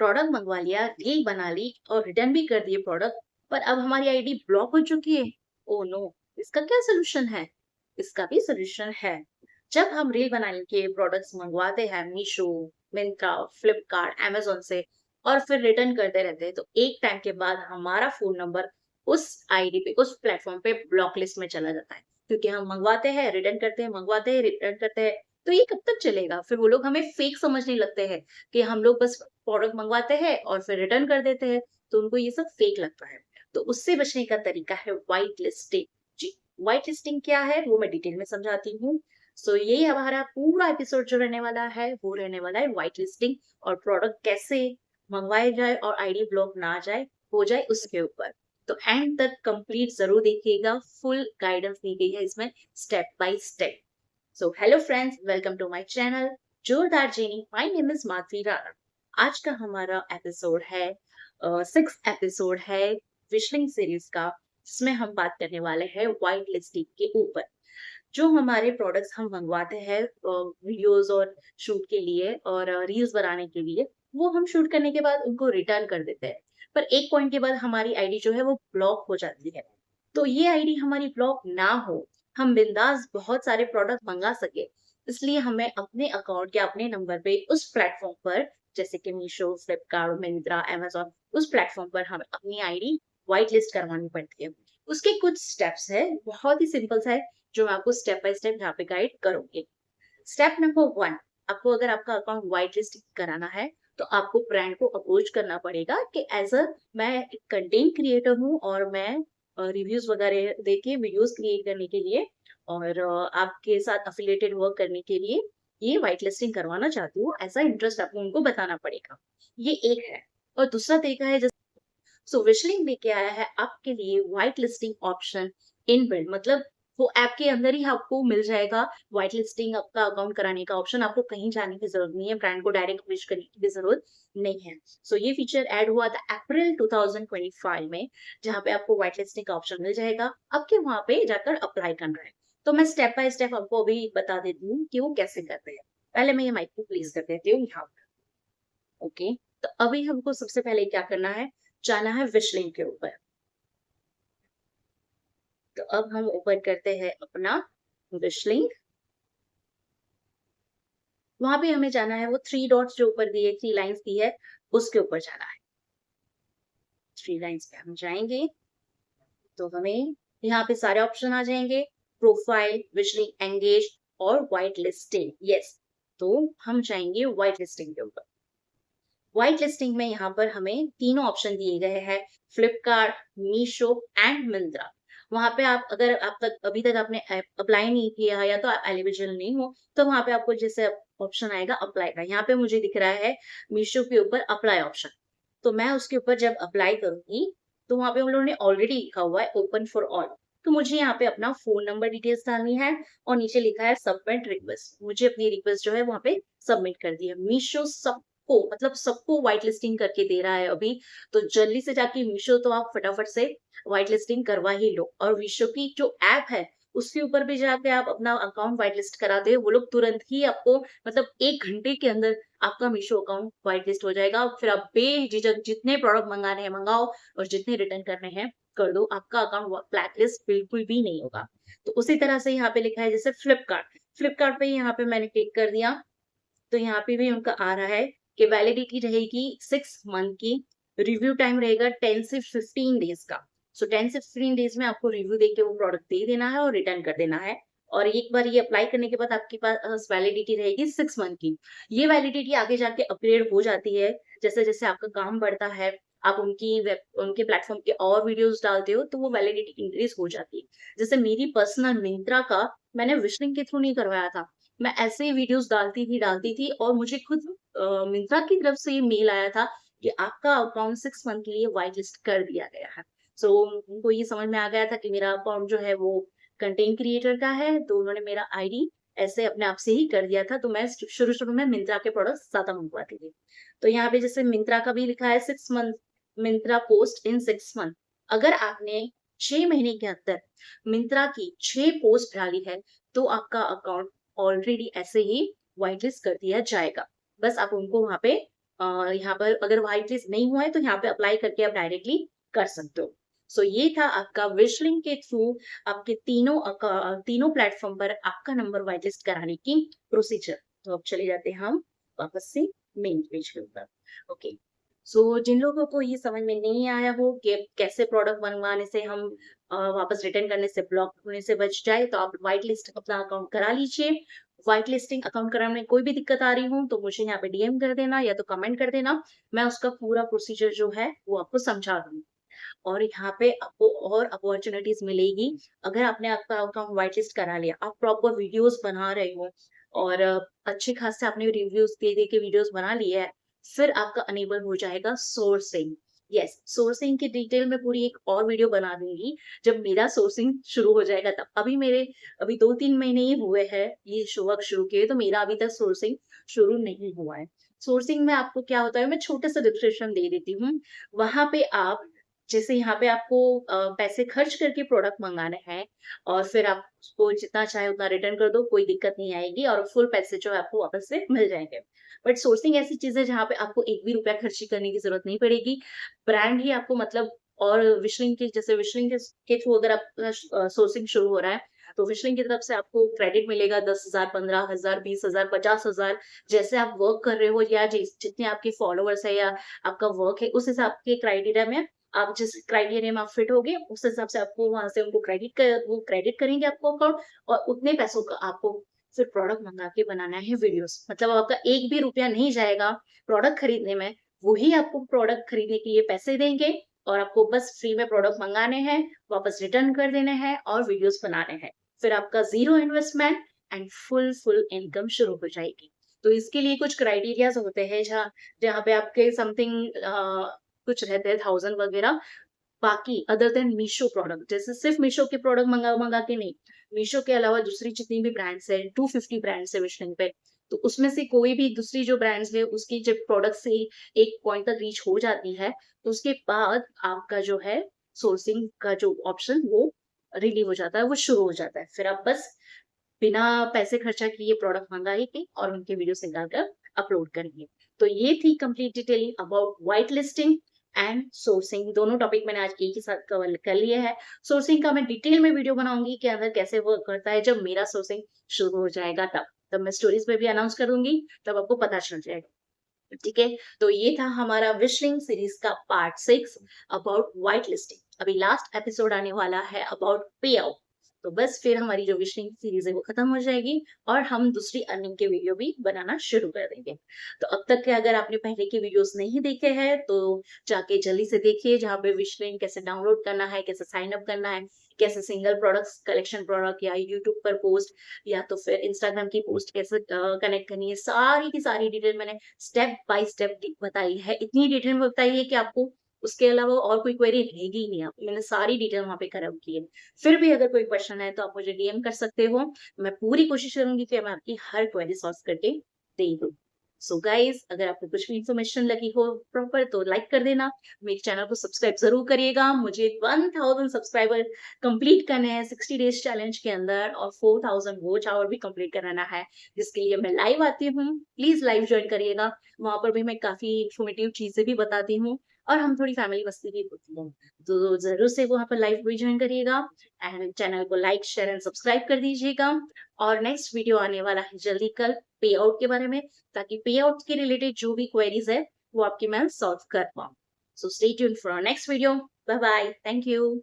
Product मंगवा लिया, reel बना ली और रिटर्न भी कर दिए प्रोडक्ट, पर अब हमारी आईडी ब्लॉक हो चुकी है। Oh no! इसका क्या सॉल्यूशन है? इसका भी सॉल्यूशन है। जब हम रील बना के प्रोडक्ट्स मंगवाते हैं मीशो, मिंत्रा, फ्लिपकार्ट, अमेज़न से और फिर रिटर्न करते रहते हैं, तो एक टाइम के बाद हमारा फ़ोन नंबर उस आईडी पे, उस प्लेटफ़ॉर्म पे ब्लॉक लिस्ट में चला जाता है। क्योंकि हम मंगवाते हैं, रिटर्न करते हैं, मंगवाते हैं, रिटर्न करते हैं, तो ये कब तक चलेगा? फिर वो लोग हमें फेक समझने लगते हैं कि हम लोग बस प्रोडक्ट मंगवाते हैं और फिर रिटर्न कर देते हैं, तो उनको ये सब फेक लगता है। तो उससे बचने का तरीका है व्हाइट लिस्टिंग। जी, व्हाइट लिस्टिंग क्या है वो मैं डिटेल में समझाती हूँ। सो ये हमारा पूरा एपिसोड जो रहने वाला है वो रहने वाला है व्हाइट लिस्टिंग और प्रोडक्ट कैसे मंगवाए जाए और आईडी ब्लॉक ना जाए हो जाए उसके ऊपर। तो एंड तक कंप्लीट जरूर देखिएगा, फुल गाइडेंस दी गई है इसमें step by step. So hello friends, welcome to my channel जोरदार जीनी। My name is Madhavi Rana. आज का हमारा एपिसोड है 6th एपिसोड है विशलिंग सीरीज का, जिसमें हम बात करने वाले हैं व्हाइट लिस्टिंग के ऊपर। जो हमारे प्रोडक्ट्स हम मंगवाते हैं वीडियोस और शूट के लिए और रील्स बनाने के लिए, वो हम शूट करने के बाद उनको रिटर्न कर देते हैं। पर एक पॉइंट के बाद हमारी आईडी जो है वो ब्लॉक हो जाती है। तो ये आईडी हमारी ब्लॉक ना हो, हम बिंदास बहुत सारे प्रोडक्ट मंगा सके, इसलिए हमें अपने अकाउंट या अपने नंबर पे उस प्लेटफॉर्म पर, जैसे कि मीशो, फ्लिपकार्ट, मिंत्रा, अमेज़न, उस प्लेटफॉर्म पर हमें अपनी आईडी व्हाइट लिस्ट करवानी पड़ती है। उसके कुछ स्टेप्स है, बहुत ही सिंपल सा है, जो मैं आपको स्टेप बाय स्टेप यहाँ पे गाइड करूंगी। स्टेप नंबर 1, आपको अगर आपका अकाउंट व्हाइट लिस्ट कराना है, तो आपको ब्रांड को अप्रोच करना पड़ेगा कि एज अ मैं एक कंटेंट क्रिएटर हूँ और मैं रिव्यूज वगैरह देके वीडियोस क्रिएट करने के लिए और आपके साथ अफिलिएटेड वर्क करने के लिए ये व्हाइट लिस्टिंग करवाना चाहती हूँ, ऐसा इंटरेस्ट आपको उनको बताना पड़ेगा। ये एक है। और दूसरा तरीका है, सो विशलिंग लेके आया है आपके लिए व्हाइट लिस्टिंग ऑप्शन इनबिल्ट, मतलब वो ऐप के अंदर ही आपको मिल जाएगा। व्हाइट लिस्टिंग आपका अकाउंट कराने का ऑप्शन, आपको कहीं जाने की जरूरत नहीं है, ब्रांड को डायरेक्ट अप्रोच करने की भी जरूरत नहीं है। सो ये फीचर ऐड हुआ था अप्रैल 2025 में, जहाँ पे आपको व्हाइट लिस्टिंग का ऑप्शन मिल जाएगा, आपके वहां पे जाकर अप्लाई करना है। तो मैं स्टेप बाय स्टेप आपको अभी बता देती हूँ कि वो कैसे करते हैं। पहले मैं ये माइक को प्लेस कर देती हूँ यहाँ पे। ओके, तो अभी हमको सबसे पहले क्या करना है, जाना है विशलिंग के ऊपर। तो अब हम ओपन करते हैं अपना विशलिंग। वहां पे हमें जाना है वो थ्री डॉट्स जो ऊपर दिए, थ्री लाइंस दी है, उसके ऊपर जाना है। थ्री लाइंस पे हम जाएंगे तो हमें यहाँ पे सारे ऑप्शन आ जाएंगे, प्रोफाइल, विशलिंग, एंगेज और व्हाइट लिस्टिंग। यस, तो हम जाएंगे व्हाइट लिस्टिंग के ऊपर। व्हाइट लिस्टिंग में यहाँ पर हमें तीनों ऑप्शन दिए गए हैं, फ्लिपकार्ट, मीशो एंड मिंत्रा। वहां पे आप अगर आप तक अभी तक आपने अप्लाई नहीं किया है या तो आप एलिजिबल नहीं हो, तो वहां पे आपको जैसे ऑप्शन आएगा अप्लाई का, यहाँ पे मुझे दिख रहा है मीशो के ऊपर अप्लाई ऑप्शन। तो मैं उसके ऊपर जब अप्लाई करूंगी, तो वहां पे हम लोगों ने ऑलरेडी लिखा हुआ है ओपन फॉर ऑल। तो मुझे यहाँ पे अपना फोन नंबर डिटेल्स डालनी है और नीचे लिखा है सबमिट रिक्वेस्ट। मुझे अपनी रिक्वेस्ट जो है वहां पे सबमिट कर दी है। मीशो सबको, मतलब सबको व्हाइट लिस्टिंग करके दे रहा है अभी, तो जल्दी से जाके मीशो तो आप फटाफट से व्हाइट लिस्टिंग करवा ही लो। और मीशो की जो ऐप है उसके ऊपर भी जाके आप अपना अकाउंट व्हाइट लिस्ट करा दे, वो लोग तुरंत ही आपको, मतलब 1 घंटे के अंदर आपका मीशो अकाउंट व्हाइट लिस्ट हो जाएगा। फिर आप बेझिझक जितने प्रोडक्ट मंगाने हैं मंगाओ और जितने रिटर्न करने हैं कर दो, आपका अकाउंट ब्लैक लिस्ट बिल्कुल भी नहीं होगा। तो उसी तरह से यहाँ पे लिखा है जैसे फ्लिपकार्ट, फ्लिपकार्ट पे यहाँ पे मैंने क्लिक कर दिया, तो यहाँ पे भी उनका आ रहा है कि वैलिडिटी रहेगी 6 मंथ की, रिव्यू टाइम रहेगा 10 से 15 डेज का। सो 10 से 15 डेज में आपको रिव्यू देके वो प्रोडक्ट दे देना है और रिटर्न कर देना है। और एक बार ये अप्लाई करने के बाद आपके पास वैलिडिटी रहेगी 6 मंथ की। ये वैलिडिटी आगे जाके अपग्रेड हो जाती है, जैसे जैसे आपका काम बढ़ता है, आप उनके प्लेटफॉर्म के और वीडियोस डालते हो, तो वो वैलिडिटी इंक्रीज हो जाती है। जैसे मेरी पर्सनल मिंत्रा का मैंने विशलिंग के थ्रू नहीं करवाया था, मैं ऐसे ही वीडियोस डालती थी और मुझे खुद मिंत्रा की तरफ से ये मेल आया था कि आपका अकाउंट 6 मंथ के लिए व्हाइट लिस्ट कर दिया गया है। सो उनको ये समझ में आ गया था कि मेरा अकाउंट जो है वो कंटेंट क्रिएटर का है, तो उन्होंने मेरा आईडी ऐसे अपने आप से ही कर दिया था। तो मैं शुरू शुरू में मिंत्रा के प्रोडक्ट्स ज्यादा मंगवाती थी। तो यहाँ पे जैसे मिंत्रा का भी लिखा है 6 मंथ, मिंत्रा पोस्ट इन 6 मंथ। अगर आपने 6 महीने के अंदर मिंत्रा की 6 पोस्ट डाली है, तो आपका अकाउंट ऑलरेडी ऐसे ही व्हाइट लिस्ट कर दिया जाएगा। बस आप उनको वहां पे यहाँ पर अगर व्हाइट लिस्ट नहीं हुआ है तो यहाँ पे अप्लाई करके आप डायरेक्टली कर सकते हो। सो ये था आपका विश लिंक के थ्रू आपके तीनों प्लेटफॉर्म पर आपका नंबर व्हाइट लिस्ट कराने की प्रोसीजर। तो अब चले जाते हैं हम वापस से मेन पेज के ऊपर। ओके, सो जिन लोगों को ये समझ में नहीं आया हो कि कैसे प्रोडक्ट मंगवाने से हम वापस रिटर्न करने से ब्लॉक होने से बच जाए, तो आप व्हाइट लिस्ट अपना अकाउंट करा लीजिए। व्हाइट लिस्टिंग अकाउंट कराने में कोई भी दिक्कत आ रही हो तो मुझे यहाँ पे डीएम कर देना या तो कमेंट कर देना, मैं उसका पूरा प्रोसीजर जो है वो आपको समझा दूंगी। और यहाँ पे आपको और अपॉर्चुनिटीज मिलेगी अगर आपने आपका अकाउंट व्हाइट लिस्ट करा लिया, आप प्रॉपर वीडियोस बना रहे हो और अच्छे खासे आपने रिव्यूज दे दे के वीडियोस बना लिए है, फिर आपका अनेबल हो जाएगा सोर्सिंग। यस, सोर्सिंग की डिटेल में पूरी एक और वीडियो बना दूंगी जब मेरा सोर्सिंग शुरू हो जाएगा तब। अभी 2-3 महीने ही हुए हैं ये वर्क शुरू किए, तो मेरा अभी तक सोर्सिंग शुरू नहीं हुआ है। सोर्सिंग में आपको क्या होता है, मैं छोटा सा डिस्क्रिप्शन दे देती हूँ। वहां पे आप जैसे यहाँ पे आपको पैसे खर्च करके प्रोडक्ट मंगाने हैं और फिर आप उसको जितना चाहे उतना रिटर्न कर दो, कोई दिक्कत नहीं आएगी और फुल पैसे जो है आपको वापस से मिल जाएंगे। बट सोर्सिंग ऐसी चीज है जहाँ पे आपको एक भी रुपया खर्ची करने की जरूरत नहीं पड़ेगी। ब्रांड ही आपको मतलब, और विशलिंग के जैसे विशलिंग के थ्रू अगर आपका सोर्सिंग शुरू हो रहा है तो विशलिंग की तरफ से आपको क्रेडिट मिलेगा 10,000, 15,000, 20,000, 50,000। जैसे आप वर्क कर रहे हो या जितने आपके फॉलोअर्स है या आपका वर्क है, उस हिसाब के क्राइटेरिया में आप जिस क्राइटेरिया में आप फिट होगे उस हिसाब से आपको वहां से उनको वो क्रेडिट करेंगे आपको अकाउंट, और उतने पैसों का आपको फिर प्रोडक्ट मंगा के बनाना है वीडियोस। मतलब आपका एक भी रुपया नहीं जाएगा प्रोडक्ट खरीदने में, वही आपको प्रोडक्ट खरीदने के लिए पैसे देंगे और आपको बस फ्री में प्रोडक्ट मंगाने हैं, वापस रिटर्न कर देने हैं और वीडियोस बनाने हैं। फिर आपका zero investment and full income शुरू हो जाएगी। तो इसके लिए कुछ क्राइटेरियाज होते हैं जहाँ जहाँ पे आपके समथिंग कुछ रहते हैं 1000 वगैरह। बाकी अदर देन मीशो प्रोडक्ट, जैसे सिर्फ मीशो के प्रोडक्ट मंगा मंगा के नहीं, मीशो के अलावा दूसरी जितनी भी ब्रांड्स है, 250 ब्रांड्स है विशलिंग पे, तो उसमें से कोई भी दूसरी जो ब्रांड्स है उसकी जब प्रोडक्ट से एक पॉइंट तक रीच हो जाती है तो उसके बाद आपका जो है सोर्सिंग का जो ऑप्शन वो रिलीव हो जाता है, वो शुरू हो जाता है। फिर आप बस बिना पैसे खर्चा किए प्रोडक्ट मंगाएंगे और उनके वीडियोस निकालकर अपलोड करेंगे। तो ये थी complete detailing about white listing and sourcing. दोनों टॉपिक मैंने आज एक ही साथ कवर कर लिया है। सोर्सिंग का मैं डिटेल में वीडियो बनाऊंगी कि अंदर कैसे वर्क करता है, जब मेरा सोर्सिंग शुरू हो जाएगा तब मैं स्टोरीज में भी अनाउंस कर दूंगी, तब आपको पता चल जाएगा। ठीक है, तो ये था हमारा विशलिंग सीरीज का पार्ट 6 अबाउट व्हाइट लिस्टिंग। अभी लास्ट एपिसोड आने वाला है अबाउट पे आउट। तो बस फिर हमारी जो विशलिंग सीरीज है वो खत्म हो जाएगी और हम दूसरी अर्निंग के वीडियो भी बनाना शुरू कर देंगे। तो अब तक के अगर आपने पहले के वीडियोस नहीं देखे हैं तो जाके जल्दी से देखिए, जहाँ पे विशलिंग कैसे डाउनलोड करना है, कैसे साइन अप करना है, कैसे सिंगल प्रोडक्ट्स कलेक्शन प्रोडक्ट या यूट्यूब पर पोस्ट या तो फिर इंस्टाग्राम की पोस्ट कैसे कनेक्ट करनी है, सारी की सारी डिटेल मैंने स्टेप बाय स्टेप बताई है। इतनी डिटेल में बताई है कि आपको उसके अलावा और कोई क्वेरी रहेगी ही नहीं। आप मैंने सारी डिटेल वहां पे कवर की है। फिर भी अगर कोई क्वेश्चन है तो आप मुझे डीएम कर सकते हो, मैं पूरी कोशिश करूंगी कि मैं आपकी हर क्वेरी सॉल्व करके दे दूं। सो गाइस, अगर आपको कुछ भी इंफॉर्मेशन लगी हो प्रॉपर तो लाइक कर देना, मेरे चैनल को सब्सक्राइब जरूर करिएगा। मुझे 1000 सब्सक्राइबर कंप्लीट करने हैं 60 डेज चैलेंज के अंदर और 4000 वॉच आवर भी कंप्लीट कराना है, जिसके लिए मैं लाइव आती हूँ। प्लीज लाइव ज्वाइन करिएगा, वहां पर भी मैं काफी इंफॉर्मेटिव चीजें भी बताती हूँ और हम थोड़ी फैमिली मस्ती भी होती है। तो जरूर से वहां पर लाइव भी ज्वाइन करिएगा एंड चैनल को लाइक शेयर एंड सब्सक्राइब कर दीजिएगा। और नेक्स्ट वीडियो आने वाला है जल्दी कल पे आउट के बारे में, ताकि पे आउट के रिलेटेड जो भी क्वेरीज है वो आपकी मैं सॉल्व कर पाऊँ। So stay tuned for our next video. Bye bye, thank you.